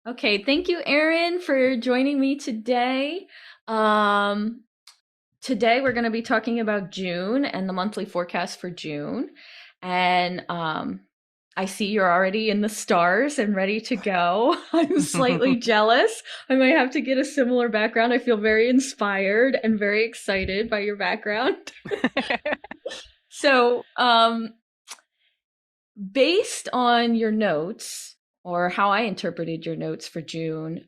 Okay, thank you, Erin, for joining me today. Um, Today we're going to be talking about June and the monthly forecast for June. And I see you're already in the stars and ready to go. I'm slightly jealous. I might have to get a similar background. I feel very inspired and very excited by your background. So, based on your notes or how I interpreted your notes for June,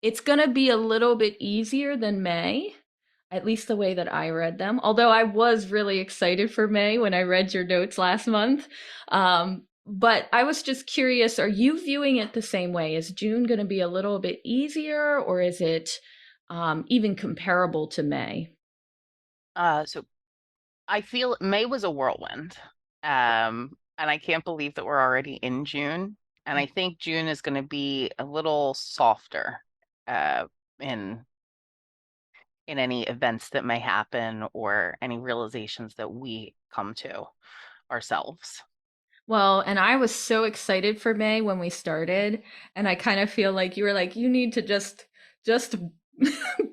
it's going to be a little bit easier than May, at least the way that I read them. Although I was really excited for May when I read your notes last month. But I was just curious, are you viewing it the same way? Is June going to be a little bit easier, or is it even comparable to May? So I feel May was a whirlwind. And I can't believe that we're already in June. And I think June is going to be a little softer uh, in any events that may happen or any realizations that we come to ourselves. Well, and I was so excited for May when we started, and I kind of feel like you were like, you need to just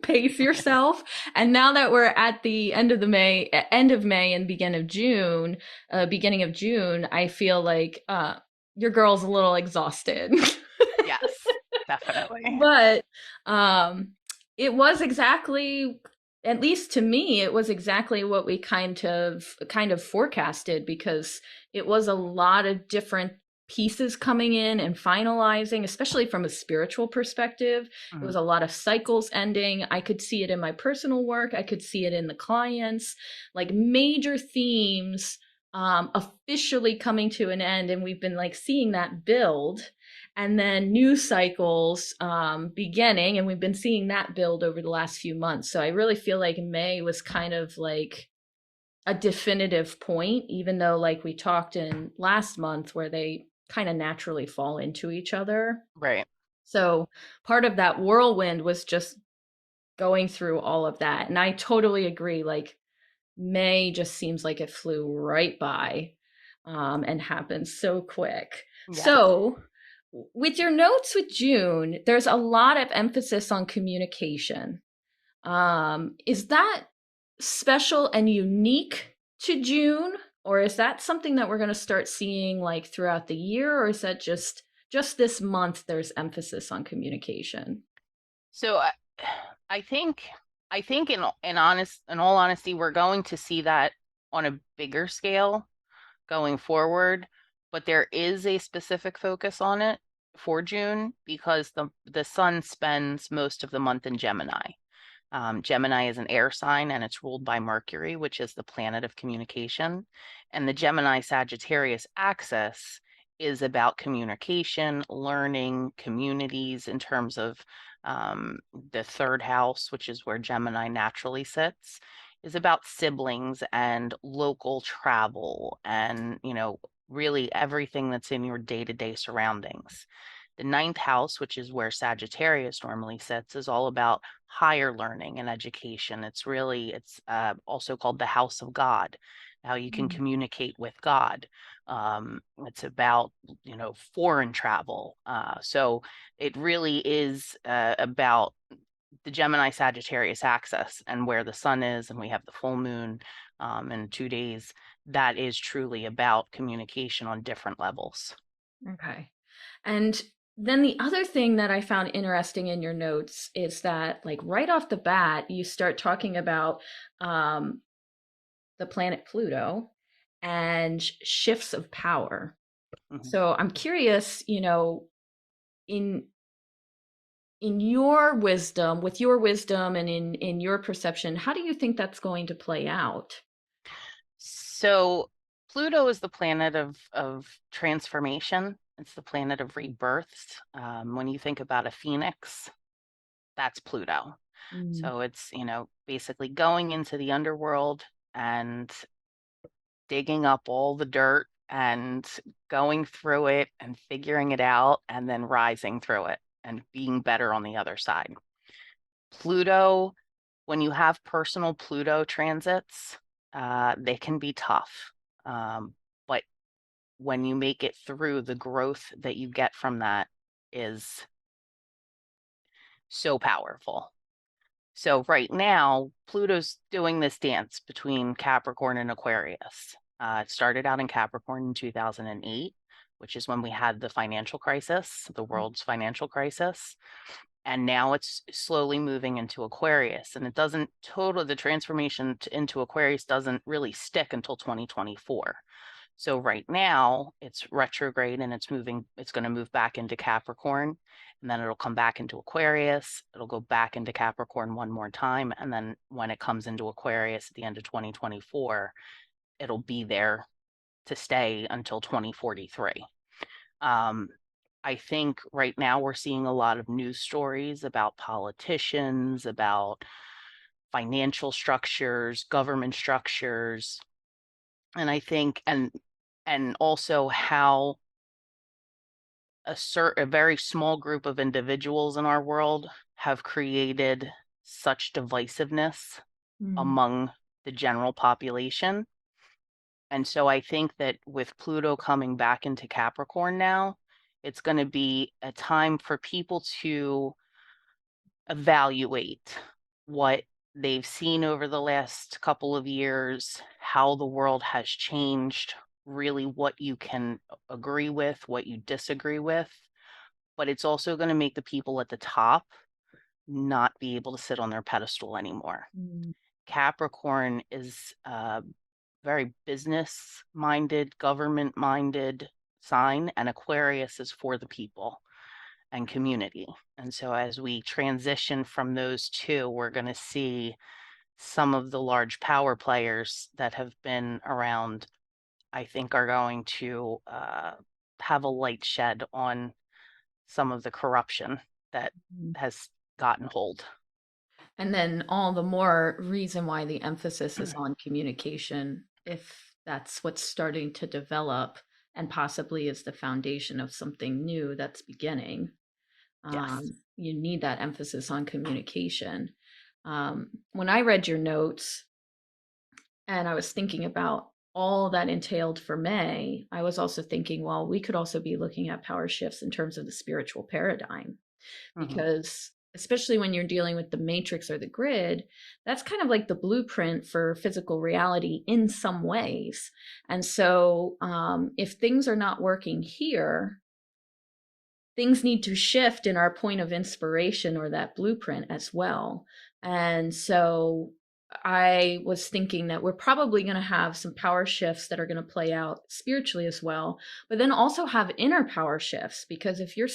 pace yourself. And now that we're at the end of May and beginning of June, I feel like your girl's a little exhausted. Yes, definitely. But um it was exactly, at least to me, it was exactly what we kind of forecasted, because it was a lot of different pieces coming in and finalizing, especially from a spiritual perspective. It Mhm. was a lot of cycles ending. I could see it in my personal work, I could see it in the clients, like major themes officially coming to an end, and we've been like seeing that build, and then news cycles beginning, and we've been seeing that build over the last few months. So I really feel like May was kind of like a definitive point, even though, like we talked in last month, where they kind of naturally fall into each other. Right. So part of that whirlwind was just going through all of that. And I totally agree. Like, May just seems like it flew right by, and happened so quick. Yes. So, with your notes with June, there's a lot of emphasis on communication. Is that special and unique to June, or is that something that we're going to start seeing like throughout the year, or is that just this month there's emphasis on communication? So I think in all honesty, we're going to see that on a bigger scale going forward, but there is a specific focus on it for June because the sun spends most of the month in Gemini. Gemini is an air sign and it's ruled by Mercury, which is the planet of communication. And the Gemini Sagittarius axis is about communication, learning, communities in terms of the third house, which is where Gemini naturally sits, is about siblings and local travel and, really everything that's in your day-to-day surroundings. The ninth house, which is where Sagittarius normally sits, is all about higher learning and education. It's also called the house of God, how you can Mm. communicate with God. It's about, foreign travel. So it really is about the Gemini Sagittarius axis and where the sun is, and we have the full moon in 2 days. That is truly about communication on different levels. Okay. And then the other thing that I found interesting in your notes is that, like, right off the bat, you start talking about um, the planet Pluto and shifts of power. Mhm. So I'm curious, in your wisdom, with your wisdom and in your perception, how do you think that's going to play out? So Pluto is the planet of transformation. It's the planet of rebirths. When you think about a phoenix, that's Pluto. Mm. So it's, basically going into the underworld and digging up all the dirt and going through it and figuring it out and then rising through it and being better on the other side. Pluto, when you have personal Pluto transits, they can be tough. But when you make it through, the growth that you get from that is so powerful. So right now, Pluto's doing this dance between Capricorn and Aquarius. It started out in Capricorn in 2008, which is when we had the financial crisis, the world's financial crisis. And now it's slowly moving into Aquarius. And it doesn't the transformation into Aquarius doesn't really stick until 2024. So right now it's retrograde and it's going to move back into Capricorn, and then it'll come back into Aquarius. It'll go back into Capricorn one more time. And then when it comes into Aquarius at the end of 2024, it'll be there to stay until 2043. I think right now we're seeing a lot of news stories about politicians, about financial structures, government structures. And I think, and also how a very small group of individuals in our world have created such divisiveness among the general population. And so I think that with Pluto coming back into Capricorn now, it's going to be a time for people to evaluate what they've seen over the last couple of years, how the world has changed, really what you can agree with, what you disagree with. But it's also going to make the people at the top not be able to sit on their pedestal anymore. Capricorn is a very business-minded, government-minded sign, and Aquarius is for the people and community. And so as we transition from those two, we're going to see some of the large power players that have been around, I think, are going to have a light shed on some of the corruption that has gotten hold. And then all the more reason why the emphasis is on communication, if that's what's starting to develop and possibly is the foundation of something new that's beginning. Yes. You need that emphasis on communication. When I read your notes and I was thinking about all that entailed for May, I was also thinking, well, we could also be looking at power shifts in terms of the spiritual paradigm, because especially when you're dealing with the matrix or the grid, that's kind of like the blueprint for physical reality in some ways. And so if things are not working here, things need to shift in our point of inspiration or that blueprint as well. And so I was thinking that we're probably going to have some power shifts that are going to play out spiritually as well, but then also have inner power shifts, because if your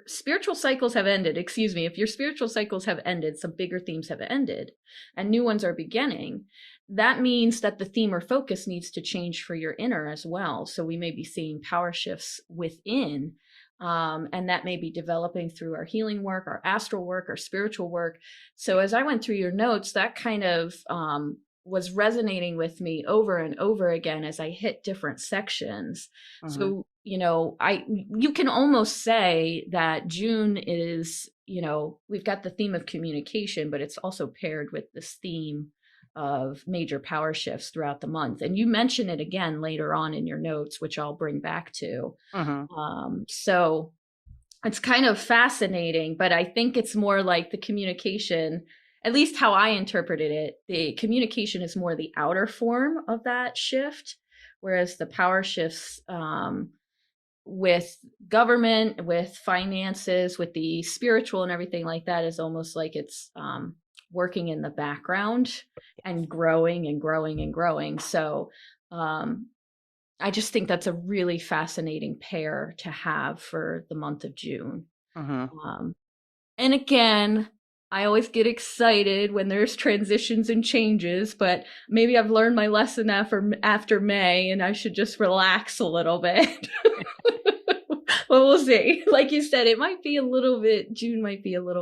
spiritual cycles have ended, if your spiritual cycles have ended, some bigger themes have ended and new ones are beginning, that means that the theme or focus needs to change for your inner as well. So we may be seeing power shifts within, and that may be developing through our healing work, our astral work, our spiritual work. So as I went through your notes, that kind of was resonating with me over and over again as I hit different sections. So, you can almost say that June is, we've got the theme of communication, but it's also paired with this theme of major power shifts throughout the month. And you mention it again later on in your notes, which I'll bring back to. So it's kind of fascinating, but I think it's more like the communication, at least how I interpreted it, the communication is more the outer form of that shift, whereas the power shifts with government, with finances, with the spiritual and everything like that is almost like it's working in the background and growing and growing and growing. So I just think that's a really fascinating pair to have for the month of June. And again, I always get excited when there's transitions and changes, but maybe I've learned my lesson after May and I should just relax a little bit. Well, we'll see. Like you said, June might be a little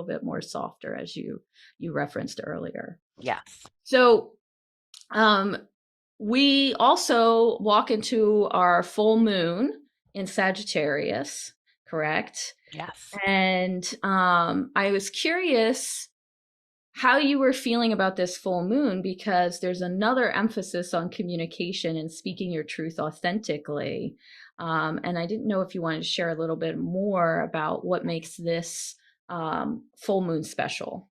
bit more softer, as you referenced earlier. Yes. So we also walk into our full moon in Sagittarius, correct? Yes. And I was curious how you were feeling about this full moon, because there's another emphasis on communication and speaking your truth authentically. And I didn't know if you wanted to share a little bit more about what makes this full moon special.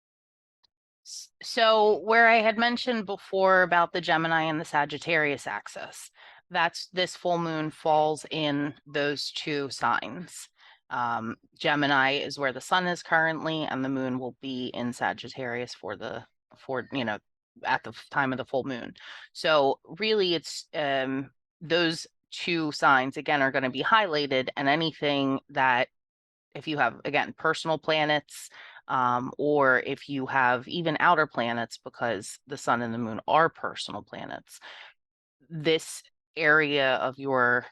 So where I had mentioned before about the Gemini and the Sagittarius axis, that's this full moon falls in those two signs. Gemini is where the sun is currently, and the moon will be in Sagittarius for at the time of the full moon. So really, it's those two signs again are going to be highlighted, and anything that if you have again personal planets or if you have even outer planets, because the sun and the moon are personal planets, this area of your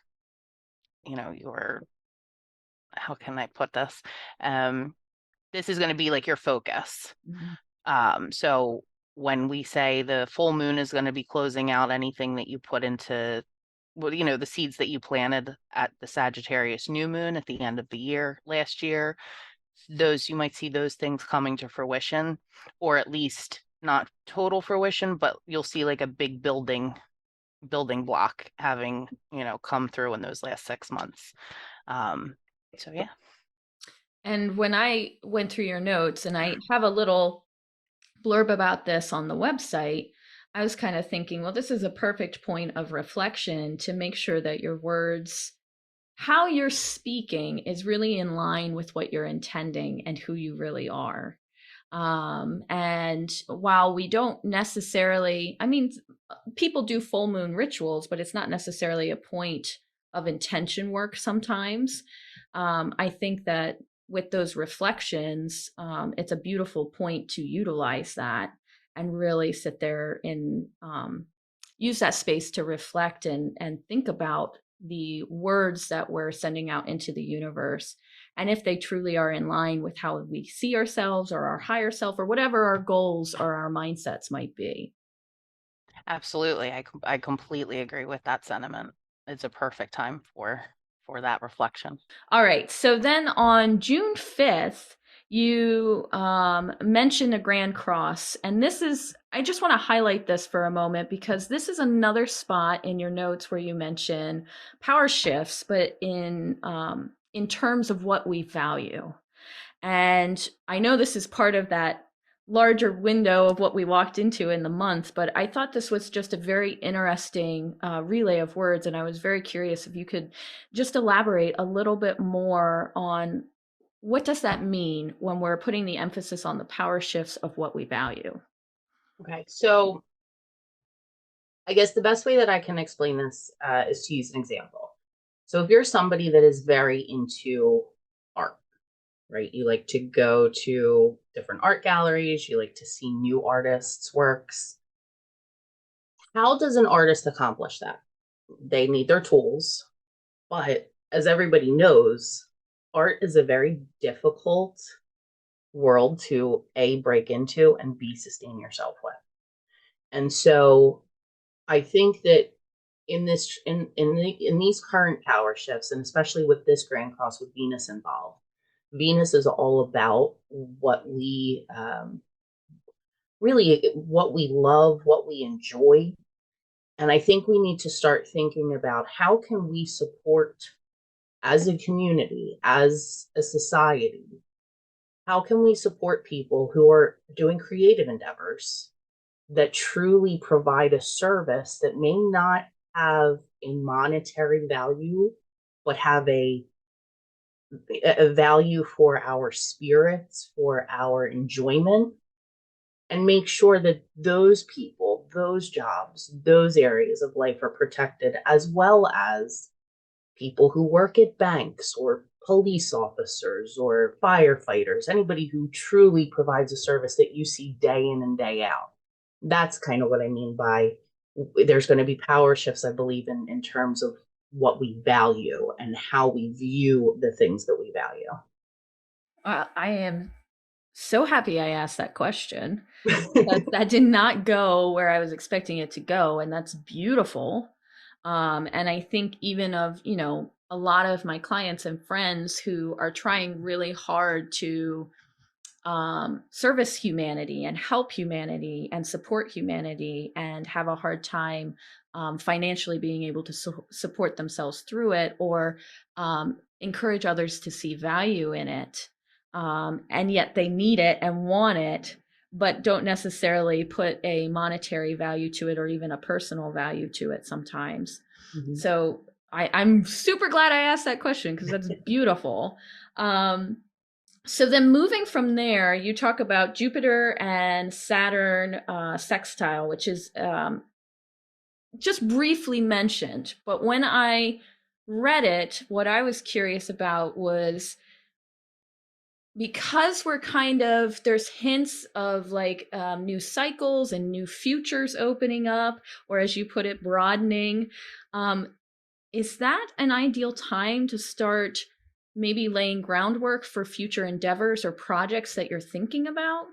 how can I put this? This is going to be like your focus. Mhm. So when we say the full moon is going to be closing out anything that you put into, well, the seeds that you planted at the Sagittarius new moon at the end of the year last year, those you might see those things coming to fruition, or at least not total fruition, but you'll see like a big building block having come through in those last 6 months. So yeah. And when I went through your notes, and I have a little blurb about this on the website, I was kind of thinking, well, this is a perfect point of reflection to make sure that your words, how you're speaking, is really in line with what you're intending and who you really are. And while we don't necessarily, I mean, people do full moon rituals, but it's not necessarily a point of intention work sometimes. I think that with those reflections, it's a beautiful point to utilize that and really sit there and use that space to reflect and think about the words that we're sending out into the universe, and if they truly are in line with how we see ourselves or our higher self or whatever our goals or our mindsets might be. Absolutely. I completely agree with that sentiment. It's a perfect time for that reflection. All right. So then on June 5th, you mentioned a Grand Cross. And this is, I just want to highlight this for a moment because this is another spot in your notes where you mention power shifts, but in terms of what we value. And I know this is part of that larger window of what we walked into in the month, but I thought this was just a very interesting relay of words. And I was very curious if you could just elaborate a little bit more on what does that mean when we're putting the emphasis on the power shifts of what we value? Okay, so I guess the best way that I can explain this is to use an example. So if you're somebody that is very into art, right? You like to go to different art galleries, you like to see new artists' works. How does an artist accomplish that? They need their tools, but as everybody knows, art is a very difficult world to A, break into, and B, sustain yourself with. And so I think that in these current power shifts, and especially with this Grand Cross with Venus involved, Venus is all about what we really what we love, what we enjoy, and I think we need to start thinking about how can we support as a community, as a society, how can we support people who are doing creative endeavors that truly provide a service that may not have a monetary value, but have a value for our spirits, for our enjoyment, and make sure that those people, those jobs, those areas of life are protected, as well as people who work at banks or police officers or firefighters, anybody who truly provides a service that you see day in and day out. That's kind of what I mean by there's going to be power shifts, I believe, in terms of what we value and how we view the things that we value. I am so happy I asked that question because that did not go where I was expecting it to go, and that's beautiful. And I think even of a lot of my clients and friends who are trying really hard to service humanity and help humanity and support humanity and have a hard time financially being able to support themselves through it, or encourage others to see value in it. And yet they need it and want it, but don't necessarily put a monetary value to it or even a personal value to it sometimes. Mm-hmm. So I'm super glad I asked that question, because that's beautiful. So then moving from there, you talk about Jupiter and Saturn sextile, which is just briefly mentioned. But when I read it, what I was curious about was, because we're kind of, there's hints of like new cycles and new futures opening up, or as you put it, broadening. Is that an ideal time to start maybe laying groundwork for future endeavors or projects that you're thinking about?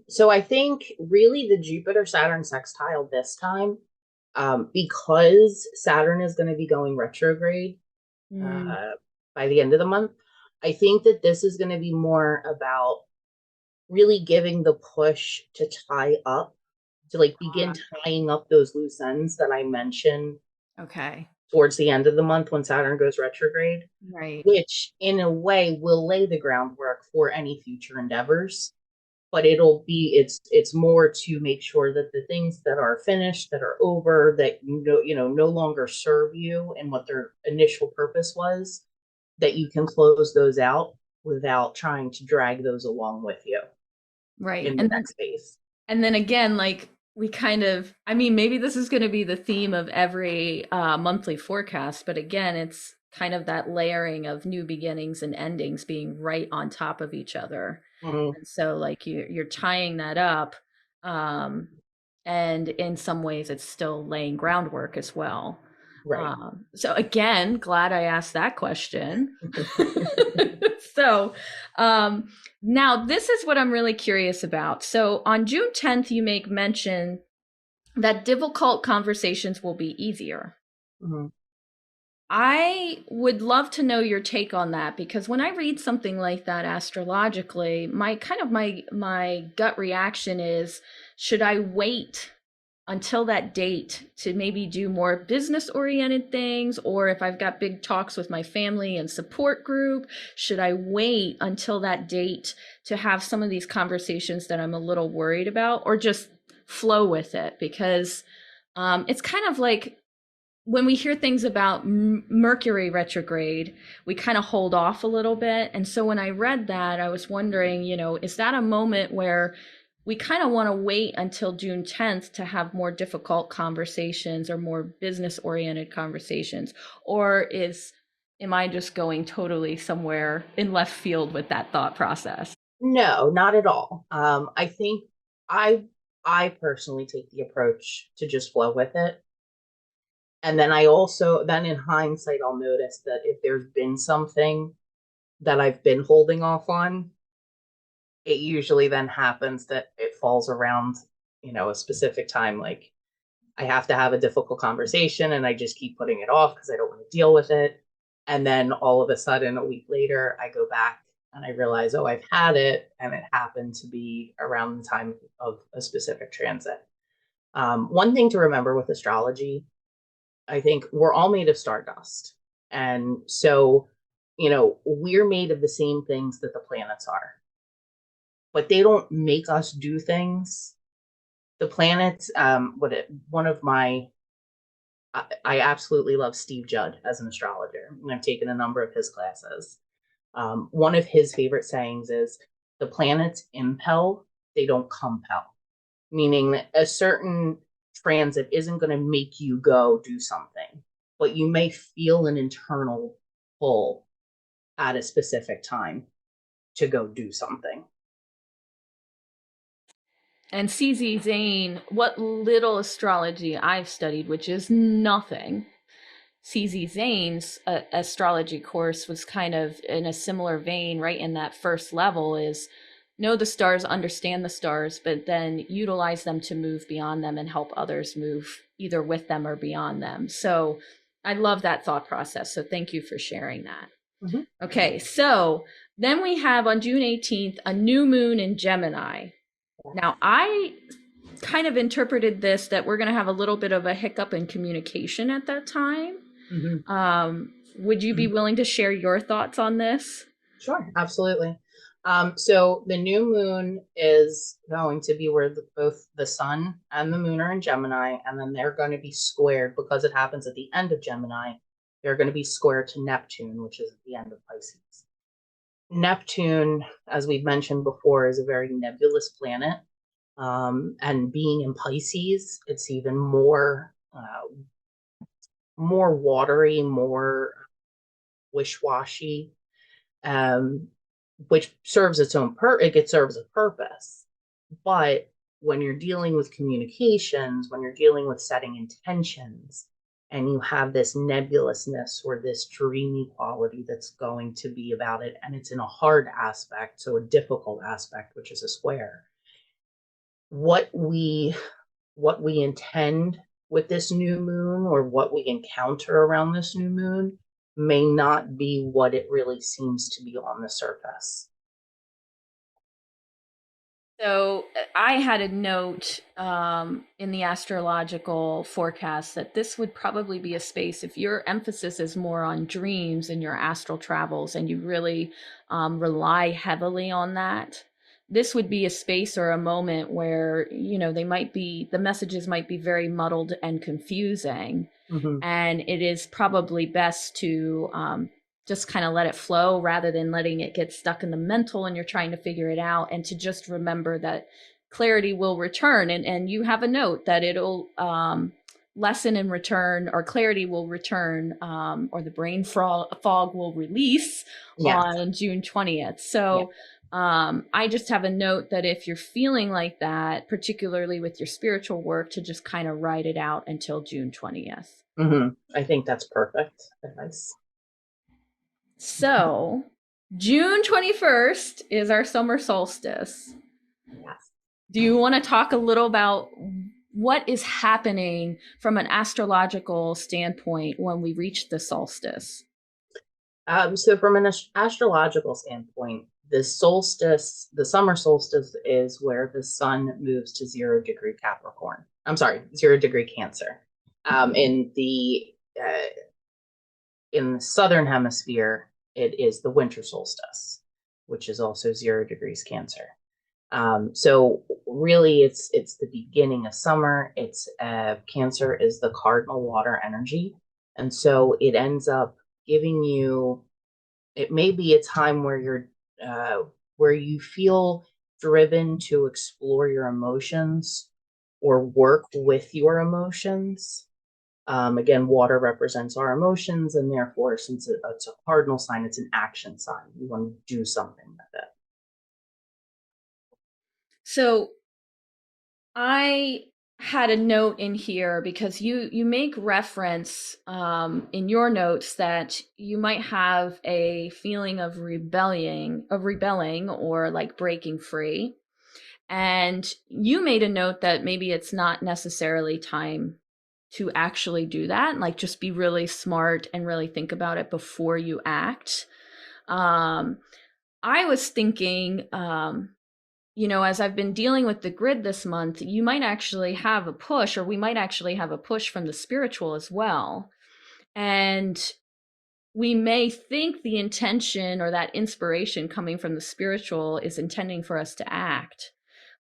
So I think really the Jupiter-Saturn sextile this time, because Saturn is going to be going retrograde by the end of the month, I think that this is going to be more about really giving the push to tie up, to like begin tying up those loose ends that I mentioned. Okay. Towards the end of the month when Saturn goes retrograde. Right. Which in a way will lay the groundwork for any future endeavors. But it's more to make sure that the things that are finished, that are over, that no longer serve you and what their initial purpose was, that you can close those out without trying to drag those along with you. Right. In the next phase. And then again, like we kind of, I mean, maybe this is going to be the theme of every monthly forecast, but again, it's kind of that layering of new beginnings and endings being right on top of each other. Mm-hmm. And so like you're tying that up. And in some ways it's still laying groundwork as well. Right. So again, glad I asked that question. So now this is what I'm really curious about. So on June 10th, you make mention that difficult conversations will be easier. Mm-hmm. I would love to know your take on that, because when I read something like that astrologically, my gut reaction is, should I wait until that date to maybe do more business oriented things? Or if I've got big talks with my family and support group, should I wait until that date to have some of these conversations that I'm a little worried about, or just flow with it? Because it's kind of like, when we hear things about Mercury retrograde, we kind of hold off a little bit. And so when I read that, I was wondering, is that a moment where we kind of want to wait until June 10th to have more difficult conversations or more business oriented conversations? Or am I just going totally somewhere in left field with that thought process? No, not at all. I think I personally take the approach to just flow with it. And then then in hindsight, I'll notice that if there's been something that I've been holding off on, it usually then happens that it falls around, a specific time. Like I have to have a difficult conversation and I just keep putting it off because I don't want to deal with it. And then all of a sudden, a week later, I go back and I realize, oh, I've had it. And it happened to be around the time of a specific transit. One thing to remember with astrology, I think we're all made of stardust. And so, we're made of the same things that the planets are. But they don't make us do things. The planets, I absolutely love Steve Judd as an astrologer, and I've taken a number of his classes. One of his favorite sayings is, the planets impel, they don't compel. Meaning that a certain transit isn't going to make you go do something, but you may feel an internal pull at a specific time to go do something. And CZ Zane, what little astrology I've studied, which is nothing, CZ Zane's astrology course was kind of in a similar vein, right? In that first level is know the stars, understand the stars, but then utilize them to move beyond them and help others move either with them or beyond them. So I love that thought process. So thank you for sharing that. Mm-hmm. Okay, so then we have on June 18th a new moon in Gemini. Now, I kind of interpreted this that we're going to have a little bit of a hiccup in communication at that time. Would you be willing to share your thoughts on this? Sure, absolutely. So the new moon is going to be where both the sun and the moon are in Gemini, and then they're going to be squared because it happens at the end of Gemini. They're going to be squared to Neptune, which is at the end of Pisces. Neptune, as we've mentioned before, is a very nebulous planet. And being in Pisces, it's even more watery, more wish-washy, which serves its own it serves a purpose. But when you're dealing with communications, when you're dealing with setting intentions, and you have this nebulousness or this dreamy quality that's going to be about it, and it's in a hard aspect, so a difficult aspect, which is a square. What we intend with this new moon, or what we encounter around this new moon, may not be what it really seems to be on the surface. So I had a note in the astrological forecast that this would probably be a space, if your emphasis is more on dreams and your astral travels and you really rely heavily on that, this would be a space or a moment where, the messages might be very muddled and confusing. Mm-hmm. And it is probably best to just kind of let it flow rather than letting it get stuck in the mental and you're trying to figure it out, and to just remember that clarity will return. And you have a note that it'll lessen and return, or clarity will return, or the brain fog will release on June 20th. So I just have a note that if you're feeling like that, particularly with your spiritual work, to just kind of ride it out until June 20th. Mm-hmm. I think that's perfect advice. So June 21st is our summer solstice. Yes. Do you want to talk a little about what is happening from an astrological standpoint when we reach the solstice? So from an astrological standpoint, the summer solstice, is where the sun moves to 0 degree Capricorn. I'm sorry, 0 degree Cancer. In the southern hemisphere, it is the winter solstice, which is also 0 degrees Cancer. So really, it's the beginning of summer. It's Cancer is the cardinal water energy, and so it ends up giving you. It may be a time where where you feel driven to explore your emotions or work with your emotions. Again, water represents our emotions, and therefore, since it's a cardinal sign, it's an action sign. You want to do something with it. So I had a note in here because you make reference in your notes that you might have a feeling of rebelling or like breaking free. And you made a note that maybe it's not necessarily time to actually do that, like just be really smart and really think about it before you act. I was thinking, as I've been dealing with the grid this month, you might actually have a push, or we might actually have a push from the spiritual as well. And we may think the intention or that inspiration coming from the spiritual is intending for us to act.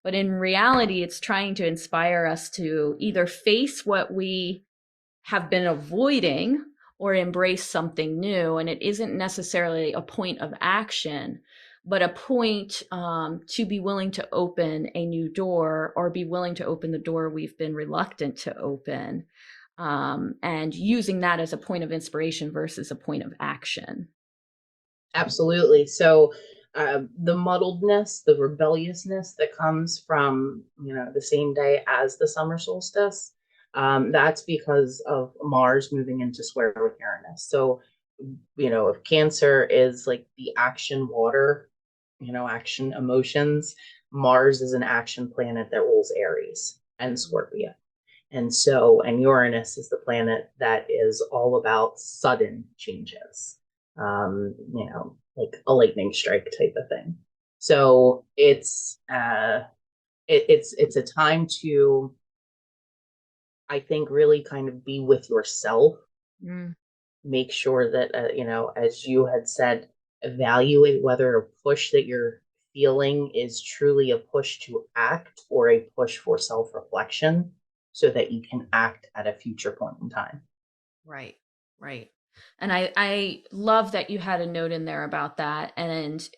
But in reality, it's trying to inspire us to either face what we have been avoiding or embrace something new. And it isn't necessarily a point of action, but a point to be willing to open a new door, or be willing to open the door we've been reluctant to open, and using that as a point of inspiration versus a point of action. Absolutely. So the muddledness, the rebelliousness that comes from, the same day as the summer solstice, that's because of Mars moving into square with Uranus. So, if Cancer is like the action water, action emotions, Mars is an action planet that rules Aries and Scorpio. And Uranus is the planet that is all about sudden changes. like a lightning strike type of thing. So it's a time to, I think, really kind of be with yourself. Mm, Make sure that as you had said, evaluate whether a push that you're feeling is truly a push to act or a push for self-reflection, so that you can act at a future point in time. right, right. And I love that you had a note in there about that. And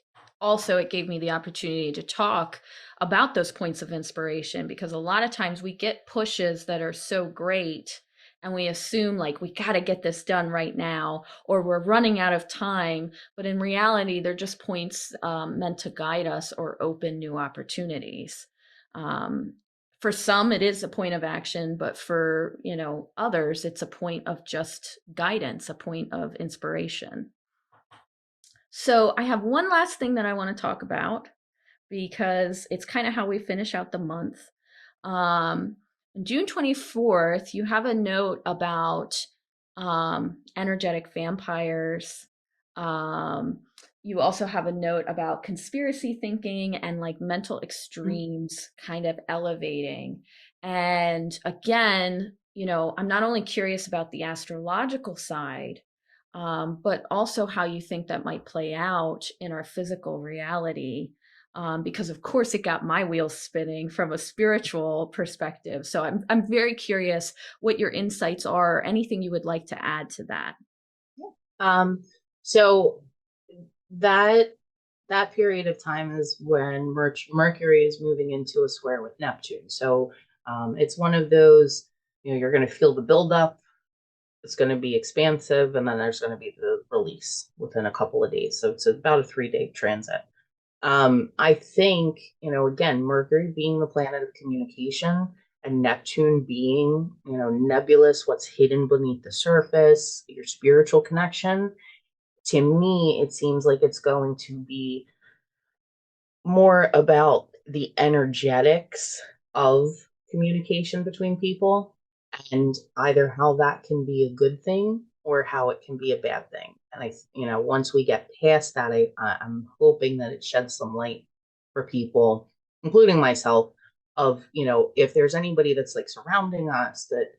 also, it gave me the opportunity to talk about those points of inspiration, because a lot of times we get pushes that are so great and we assume like we got to get this done right now, or we're running out of time. But in reality, they're just points meant to guide us or open new opportunities. Um, for some it is a point of action, but for others it's a point of just guidance, a point of inspiration. So I have one last thing that I want to talk about, because it's kind of how we finish out the month. um, June 24th, you have a note about energetic vampires. Um, you also have a note about conspiracy thinking and like mental extremes kind of elevating. And again, I'm not only curious about the astrological side, but also how you think that might play out in our physical reality. Because of course it got my wheels spinning from a spiritual perspective. So I'm very curious what your insights are, or anything you would like to add to that. So that that period of time is when Mercury is moving into a square with Neptune. So it's one of those, you're going to feel the buildup. It's going to be expansive, and then there's going to be the release within a couple of days. So it's about a 3-day transit. I think, again, Mercury being the planet of communication and Neptune being, nebulous, what's hidden beneath the surface, your spiritual connection. To me, it seems like it's going to be more about the energetics of communication between people, and either how that can be a good thing or how it can be a bad thing. And once we get past that, I'm hoping that it sheds some light for people, including myself, of, if there's anybody that's like surrounding us that,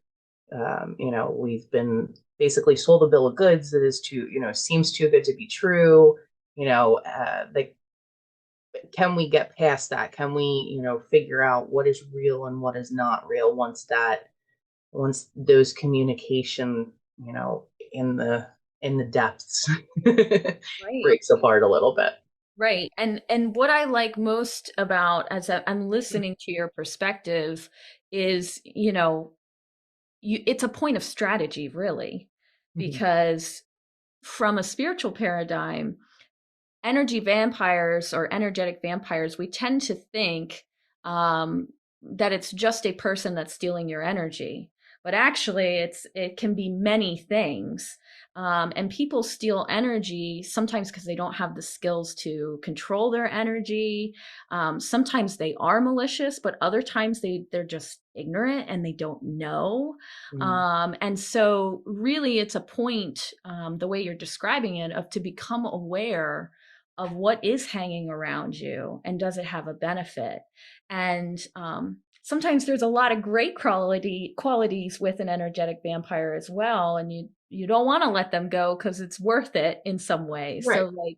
we've been basically sold a bill of goods that is too, seems too good to be true. Like, can we get past that? Can we, figure out what is real and what is not real once those communication, in the depths Right. breaks apart a little bit. Right. And what I like most about, as I'm listening to your perspective, is, it's a point of strategy, really, Mhm. because from a spiritual paradigm, energy vampires or energetic vampires, we tend to think that it's just a person that's stealing your energy. But actually, it can be many things. And people steal energy sometimes because they don't have the skills to control their energy. Sometimes they are malicious, but other times they're just ignorant and they don't know. Mhm. And so, really, it's a point, the way you're describing it, of to become aware of what is hanging around you and does it have a benefit. And sometimes there's a lot of great qualities with an energetic vampire as well, and you don't want to let them go because it's worth it in some way. Right. So like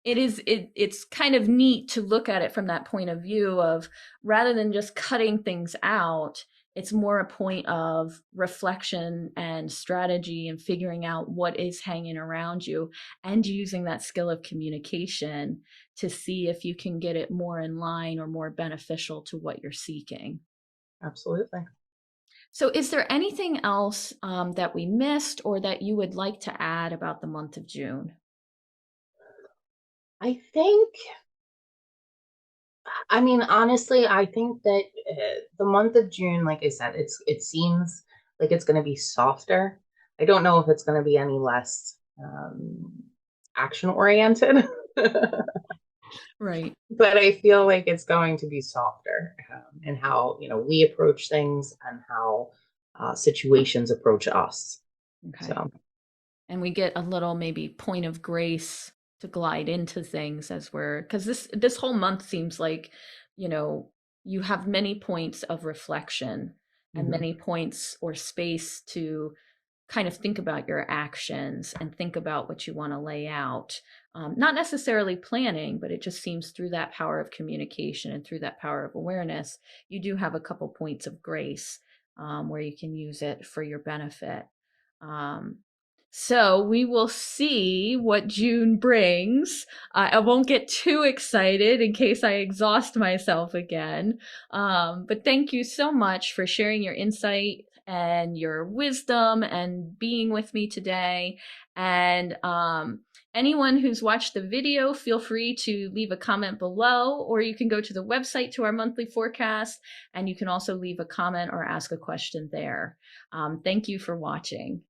it's kind of neat to look at it from that point of view of, rather than just cutting things out, it's more a point of reflection and strategy and figuring out what is hanging around you, and using that skill of communication to see if you can get it more in line or more beneficial to what you're seeking. Absolutely. So, is there anything else that we missed or that you would like to add about the month of June? I think, honestly, I think that the month of June, like I said, it seems like it's going to be softer. I don't know if it's going to be any less action oriented, Right. but I feel like it's going to be softer, in how, we approach things and how situations approach us. Okay. So And we get a little maybe point of grace to glide into things as we're, because this whole month seems like, you know, you have many points of reflection and Mhm. many points or space to kind of think about your actions and think about what you want to lay out. Not necessarily planning, but it just seems through that power of communication and through that power of awareness, you do have a couple points of grace where you can use it for your benefit. Um, so we will see what June brings. I won't get too excited in case I exhaust myself again. But thank you so much for sharing your insight and your wisdom and being with me today. And anyone who's watched the video, feel free to leave a comment below, or you can go to the website to our monthly forecast, and you can also leave a comment or ask a question there. Thank you for watching.